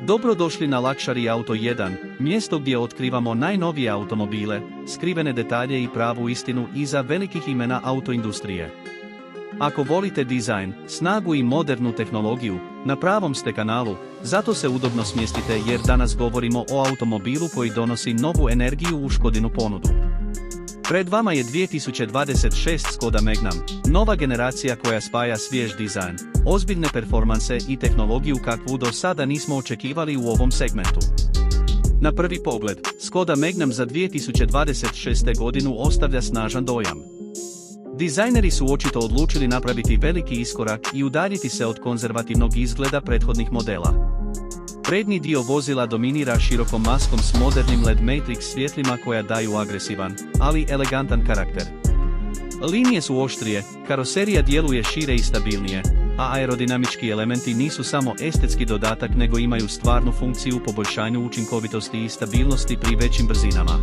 Dobrodošli na Luxury Auto 1, mjesto gdje otkrivamo najnovije automobile, skrivene detalje i pravu istinu iza velikih imena autoindustrije. Ako volite dizajn, snagu i modernu tehnologiju, na pravom ste kanalu, zato se udobno smjestite jer danas govorimo o automobilu koji donosi novu energiju u Škodinu ponudu. Pred vama je 2026 Škoda Magnum, nova generacija koja spaja svjež dizajn, ozbiljne performanse i tehnologiju kakvu do sada nismo očekivali u ovom segmentu. Na prvi pogled, Škoda Magnum za 2026. godinu ostavlja snažan dojam. Dizajneri su očito odlučili napraviti veliki iskorak i udaljiti se od konzervativnog izgleda prethodnih modela. Prednji dio vozila dominira širokom maskom s modernim LED matrix svjetlima koja daju agresivan, ali elegantan karakter. Linije su oštrije, karoserija djeluje šire i stabilnije, a aerodinamički elementi nisu samo estetski dodatak nego imaju stvarnu funkciju u poboljšanju učinkovitosti i stabilnosti pri većim brzinama.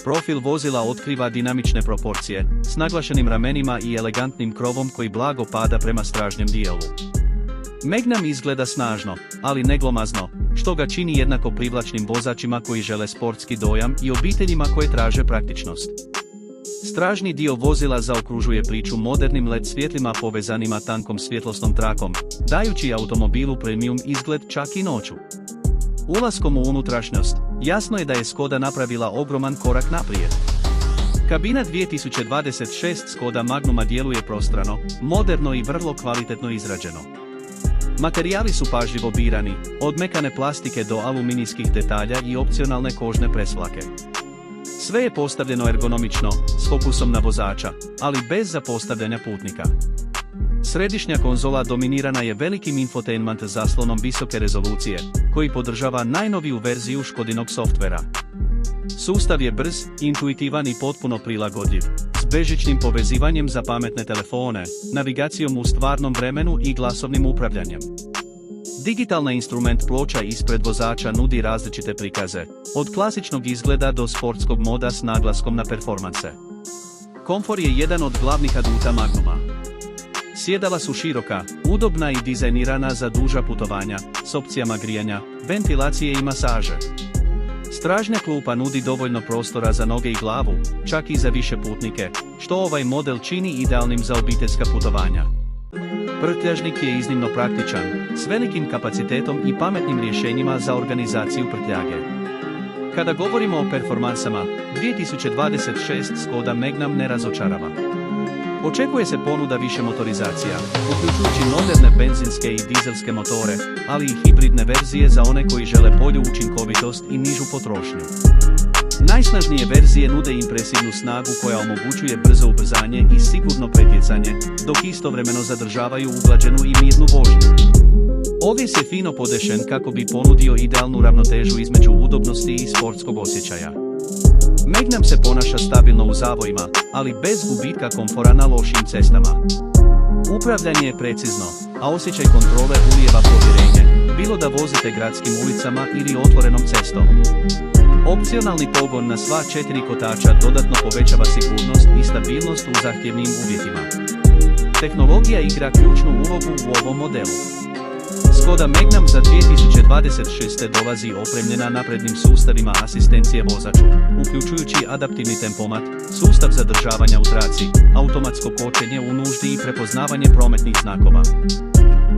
Profil vozila otkriva dinamične proporcije, s naglašenim ramenima i elegantnim krovom koji blago pada prema stražnjem dijelu. Magnum izgleda snažno, ali ne glomazno, što ga čini jednako privlačnim vozačima koji žele sportski dojam i obiteljima koje traže praktičnost. Stražni dio vozila zaokružuje priču modernim LED svjetlima povezanima tankom svjetlosnom trakom, dajući automobilu premium izgled čak i noću. Ulaskom u unutrašnjost, jasno je da je Škoda napravila ogroman korak naprijed. Kabina 2026 Škoda Magnuma djeluje prostrano, moderno i vrlo kvalitetno izrađeno. Materijali su pažljivo birani, od mekane plastike do aluminijskih detalja i opcionalne kožne presvlake. Sve je postavljeno ergonomično, s fokusom na vozača, ali bez zapostavljanja putnika. Središnja konzola dominirana je velikim infotainment zaslonom visoke rezolucije, koji podržava najnoviju verziju Škodinog softvera. Sustav je brz, intuitivan i potpuno prilagodljiv, s bežičnim povezivanjem za pametne telefone, navigacijom u stvarnom vremenu i glasovnim upravljanjem. Digitalna instrument ploča ispred vozača nudi različite prikaze, od klasičnog izgleda do sportskog moda s naglaskom na performanse. Komfor je jedan od glavnih aduta Magnuma. Sjedala su široka, udobna i dizajnirana za duža putovanja, s opcijama grijanja, ventilacije i masaže. Stražnja klupa nudi dovoljno prostora za noge i glavu, čak i za više putnike, što ovaj model čini idealnim za obiteljska putovanja. Prtljažnik je iznimno praktičan, s velikim kapacitetom i pametnim rješenjima za organizaciju prtljage. Kada govorimo o performansama, 2026 Škoda Magnum ne razočarava. Očekuje se ponuda više motorizacija, uključujući moderne benzinske i dizelske motore, ali i hibridne verzije za one koji žele bolju učinkovitost i nižu potrošnju. Najsnažnije verzije nude impresivnu snagu koja omogućuje brzo ubrzanje i sigurno pretjecanje, dok istovremeno zadržavaju uglađenu i mirnu vožnju. Ovjes je fino podešen kako bi ponudio idealnu ravnotežu između udobnosti i sportskog osjećaja. Magnum se ponaša stabilno u zavojima, ali bez gubitka komfora na lošim cestama. Upravljanje je precizno, a osjećaj kontrole ulijeva povjerenje, bilo da vozite gradskim ulicama ili otvorenom cestom. Opcionalni pogon na sva 4 kotača dodatno povećava sigurnost i stabilnost u zahtjevnim uvjetima. Tehnologija igra ključnu ulogu u ovom modelu. Škoda Magnum za 2026. dolazi opremljena naprednim sustavima asistencije vozaču, uključujući adaptivni tempomat, sustav zadržavanja u traci, automatsko kočenje u nuždi i prepoznavanje prometnih znakova.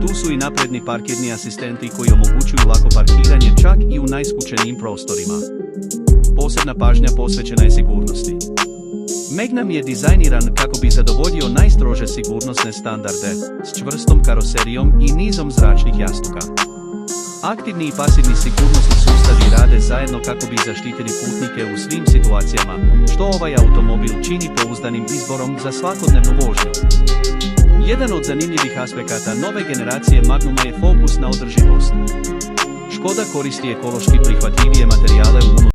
Tu su i napredni parkirni asistenti koji omogućuju lako parkiranje čak i u najskučenijim prostorima. Posebna pažnja posvećena je sigurnosti. Magnum je dizajniran kako bi zadovoljio najstrože sigurnosne standarde, s čvrstom karoserijom i nizom zračnih jastuka. Aktivni i pasivni sigurnosni sustavi rade zajedno kako bi zaštitili putnike u svim situacijama, što ovaj automobil čini pouzdanim izborom za svakodnevnu vožnju. Jedan od zanimljivih aspekata nove generacije Magnuma je fokus na održivost. Škoda koristi ekološki prihvatljivije materijale u